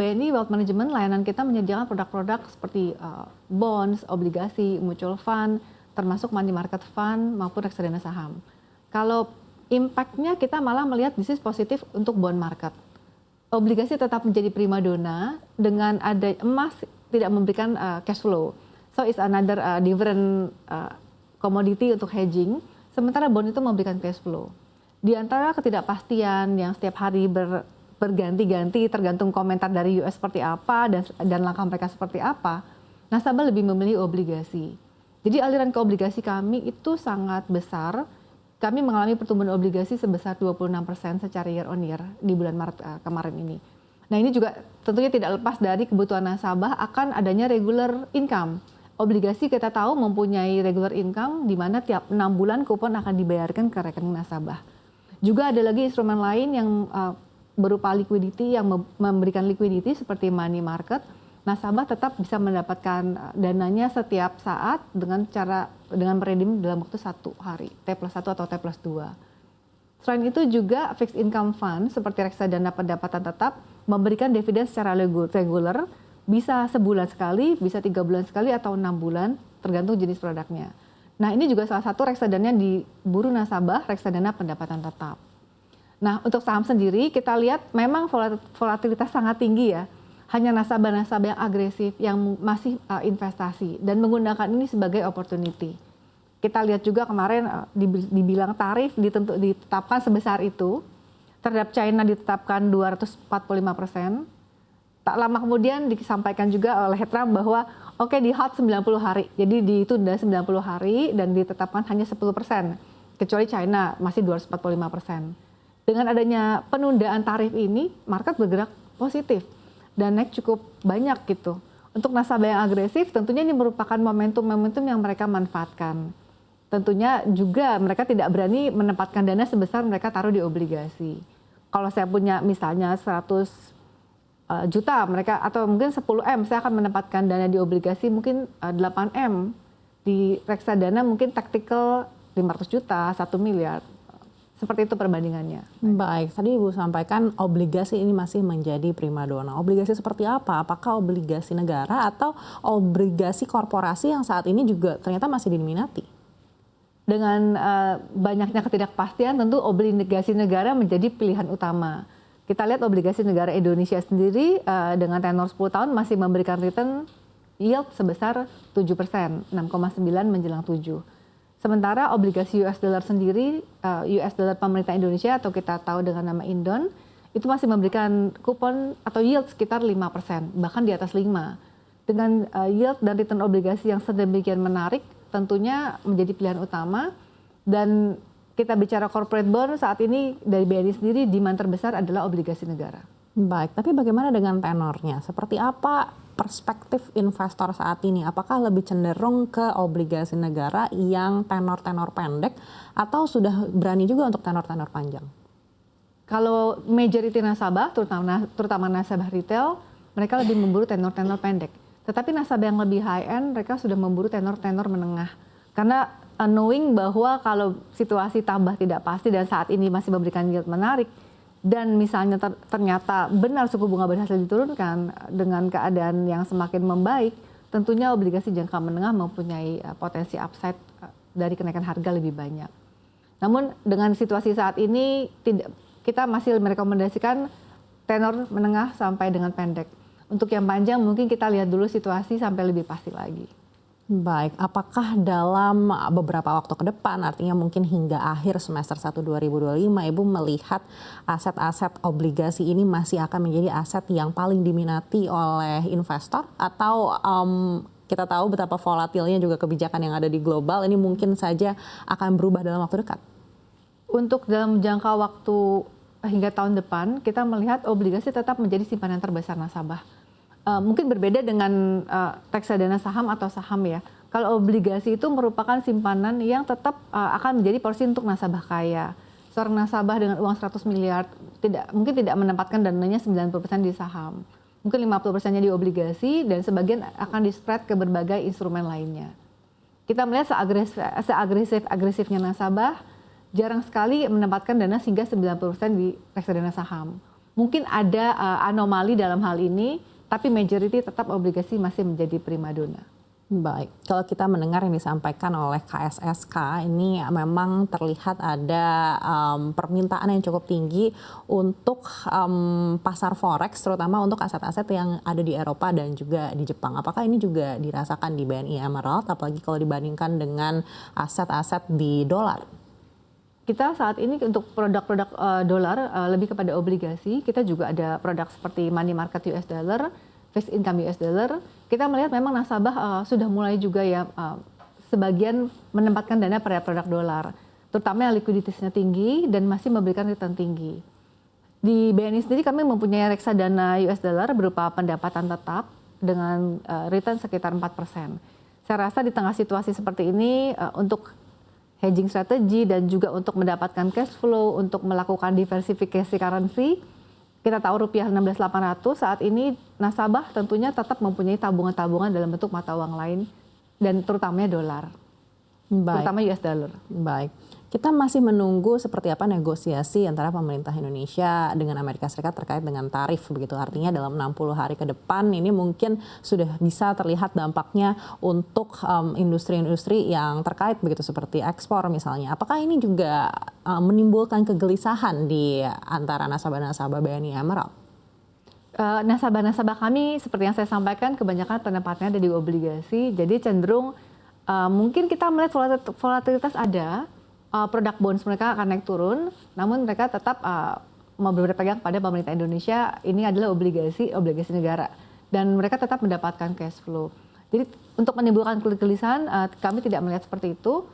BNI Wealth Management, layanan kita menyediakan produk-produk seperti bonds, obligasi, mutual fund, termasuk money market fund maupun reksadana saham. Kalau impact-nya kita malah melihat this is positif untuk bond market. Obligasi tetap menjadi primadona dengan ada emas tidak memberikan cash flow. So it's another different commodity untuk hedging. Sementara bond itu memberikan cash flow. Di antara ketidakpastian yang setiap hari berganti-ganti tergantung komentar dari US seperti apa dan langkah mereka seperti apa, nasabah lebih memilih obligasi. Jadi aliran ke obligasi kami itu sangat besar. Kami mengalami pertumbuhan obligasi sebesar 26% secara year on year di bulan Maret kemarin ini. Nah ini juga tentunya tidak lepas dari kebutuhan nasabah akan adanya regular income. Obligasi kita tahu mempunyai regular income di mana tiap 6 bulan kupon akan dibayarkan ke rekening nasabah. Juga ada lagi instrumen lain yang berupa liquidity yang memberikan liquidity seperti money market. Nasabah tetap bisa mendapatkan dananya setiap saat dengan meredeem dalam waktu 1 hari, T+1 atau T+2. Selain itu juga fixed income fund seperti reksadana pendapatan tetap memberikan dividen secara reguler, bisa sebulan sekali, bisa 3 bulan sekali atau 6 bulan, tergantung jenis produknya. Nah ini juga salah satu reksadana yang diburu nasabah, reksadana pendapatan tetap. Nah untuk saham sendiri kita lihat memang volatilitas sangat tinggi ya. Hanya nasabah-nasabah yang agresif yang masih investasi dan menggunakan ini sebagai opportunity. Kita lihat juga kemarin dibilang tarif ditetapkan sebesar itu, terhadap China ditetapkan 245%. Tak lama kemudian disampaikan juga oleh Trump bahwa oke di hold 90 hari, jadi ditunda 90 hari dan ditetapkan hanya 10%, kecuali China masih 245%. Dengan adanya penundaan tarif ini, market bergerak positif dan naik cukup banyak gitu. Untuk nasabah yang agresif tentunya ini merupakan momentum-momentum yang mereka manfaatkan. Tentunya juga mereka tidak berani menempatkan dana sebesar mereka taruh di obligasi. Kalau saya punya misalnya 100 juta mereka atau mungkin 10 M, saya akan menempatkan dana di obligasi mungkin 8 M. Di reksadana mungkin tactical 500 juta, 1 miliar. Seperti itu perbandingannya. Baik, tadi Ibu sampaikan obligasi ini masih menjadi primadona. Obligasi seperti apa? Apakah obligasi negara atau obligasi korporasi yang saat ini juga ternyata masih diminati? Dengan banyaknya ketidakpastian, tentu obligasi negara menjadi pilihan utama. Kita lihat obligasi negara Indonesia sendiri dengan tenor 10 tahun masih memberikan return yield sebesar 7%, 6,9 menjelang 7. Sementara obligasi US dollar sendiri, US dollar pemerintah Indonesia atau kita tahu dengan nama Indon, itu masih memberikan kupon atau yield sekitar 5%, bahkan di atas 5. Dengan yield dan return obligasi yang sedemikian menarik, tentunya menjadi pilihan utama. Dan kita bicara corporate bond saat ini dari BNI sendiri, demand terbesar adalah obligasi negara. Baik, tapi bagaimana dengan tenornya? Seperti apa perspektif investor saat ini? Apakah lebih cenderung ke obligasi negara yang tenor-tenor pendek atau sudah berani juga untuk tenor-tenor panjang? Kalau majority nasabah, terutama nasabah retail, mereka lebih memburu tenor-tenor pendek. Tetapi nasabah yang lebih high-end, mereka sudah memburu tenor-tenor menengah. Karena knowing bahwa kalau situasi tambah tidak pasti dan saat ini masih memberikan yield menarik, dan misalnya ternyata benar suku bunga berhasil diturunkan dengan keadaan yang semakin membaik, tentunya obligasi jangka menengah mempunyai potensi upside dari kenaikan harga lebih banyak. Namun dengan situasi saat ini kita masih merekomendasikan tenor menengah sampai dengan pendek. Untuk yang panjang mungkin kita lihat dulu situasi sampai lebih pasti lagi. Baik, apakah dalam beberapa waktu ke depan, artinya mungkin hingga akhir semester 1 2025, Ibu melihat aset-aset obligasi ini masih akan menjadi aset yang paling diminati oleh investor? Atau kita tahu betapa volatilnya juga kebijakan yang ada di global, ini mungkin saja akan berubah dalam waktu dekat? Untuk dalam jangka waktu hingga tahun depan, kita melihat obligasi tetap menjadi simpanan terbesar nasabah. Mungkin berbeda dengan reksadana saham atau saham ya. Kalau obligasi itu merupakan simpanan yang tetap akan menjadi porsi untuk nasabah kaya. Seorang nasabah dengan uang 100 miliar mungkin tidak menempatkan dananya 90% di saham. Mungkin 50%-nya di obligasi dan sebagian akan di-spread ke berbagai instrumen lainnya. Kita melihat seagresifnya nasabah, jarang sekali menempatkan dana hingga 90% di reksadana saham. mungkin ada anomali dalam hal ini, tapi majority tetap obligasi masih menjadi primadona. Baik, kalau kita mendengar yang disampaikan oleh KSSK, ini memang terlihat ada permintaan yang cukup tinggi untuk pasar forex, terutama untuk aset-aset yang ada di Eropa dan juga di Jepang. Apakah ini juga dirasakan di BNI Emerald, apalagi kalau dibandingkan dengan aset-aset di dolar? Kita saat ini untuk produk-produk dolar lebih kepada obligasi. Kita juga ada produk seperti money market US dollar, fixed income US dollar. Kita melihat memang nasabah sudah mulai juga ya sebagian menempatkan dana pada produk dolar, terutama yang likuiditasnya tinggi dan masih memberikan return tinggi. Di BNI sendiri kami mempunyai reksadana US dollar berupa pendapatan tetap dengan return sekitar 4%. Saya rasa di tengah situasi seperti ini untuk hedging strategi dan juga untuk mendapatkan cash flow, untuk melakukan diversifikasi currency, kita tahu rupiah 16.800 saat ini nasabah tentunya tetap mempunyai tabungan-tabungan dalam bentuk mata uang lain dan terutamanya dolar, terutama US dollar. Baik, kita masih menunggu seperti apa negosiasi antara pemerintah Indonesia dengan Amerika Serikat terkait dengan tarif begitu. Artinya dalam 60 hari ke depan ini mungkin sudah bisa terlihat dampaknya untuk industri-industri yang terkait begitu seperti ekspor misalnya. Apakah ini juga menimbulkan kegelisahan di antara nasabah-nasabah BNI Emerald? Nasabah-nasabah kami seperti yang saya sampaikan kebanyakan penempatnya ada di obligasi, jadi cenderung mungkin kita melihat volatilitas ada, produk bonds mereka akan naik turun, namun mereka tetap mau berpegang pada pemerintah Indonesia, ini adalah obligasi negara, dan mereka tetap mendapatkan cash flow. Jadi untuk menimbulkan kegelisahan kami tidak melihat seperti itu,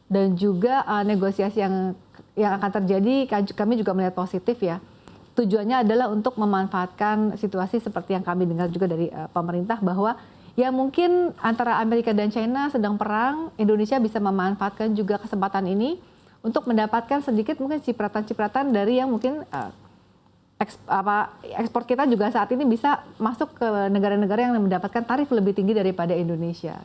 dan juga negosiasi yang akan terjadi kami juga melihat positif ya. Tujuannya adalah untuk memanfaatkan situasi seperti yang kami dengar juga dari pemerintah bahwa ya mungkin antara Amerika dan China sedang perang, Indonesia bisa memanfaatkan juga kesempatan ini untuk mendapatkan sedikit mungkin cipratan-cipratan dari yang mungkin ekspor kita juga saat ini bisa masuk ke negara-negara yang mendapatkan tarif lebih tinggi daripada Indonesia.